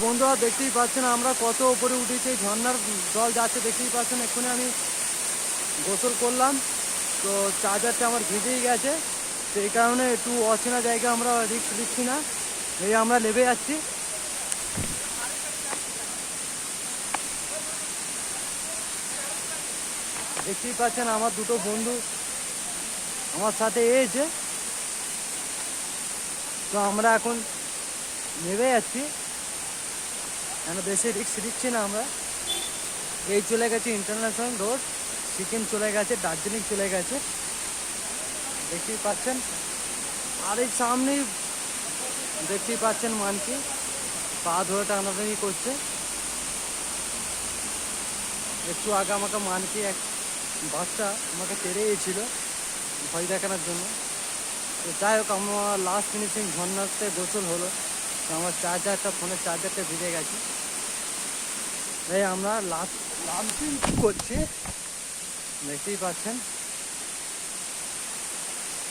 বন্ধুরা দেখতেই পাচ্ছেন আমরা কত উপরে উঠেছি, ঝর্ণার জল যাচ্ছে দেখতেই পাচ্ছেন। এক্ষুনি আমি গোসল করলাম, তো চার্জারটা আমার ভিজেই গেছে, সেই কারণে একটু অচেনা জায়গা আমরা রিস্ক দিচ্ছি না, এই আমরা নেমে যাচ্ছি। দেখতেই পাচ্ছেন আমার দুটো বন্ধু আমার সাথে এসেছে, তো আমরা এখন নেমে যাচ্ছি, কেন বেশি রিস্ক দিচ্ছি না আমরা। এই চলে গেছে ইন্টারন্যাশনাল রোড, সিকিম চলে গেছে, দার্জিলিং চলে গেছে, দেখতেই পাচ্ছেন। আর এই সামনেই দেখতেই পাচ্ছেন মানকি পা ধরে টানাটানি করছে। একটু আগে আমাকে মানকি এক বাচ্চা আমাকে তেড়ে গিয়েছিল ভয় দেখানোর জন্য। তো যাই হোক, আমার লাস্ট ফিনিশিং ঝর্ণাতে গোসল হলো, তো আমার ফোনের চার্জারটা ভিজে গেছে, তাই আমরা লাস্ট করছি, দেখতেই পাচ্ছেন।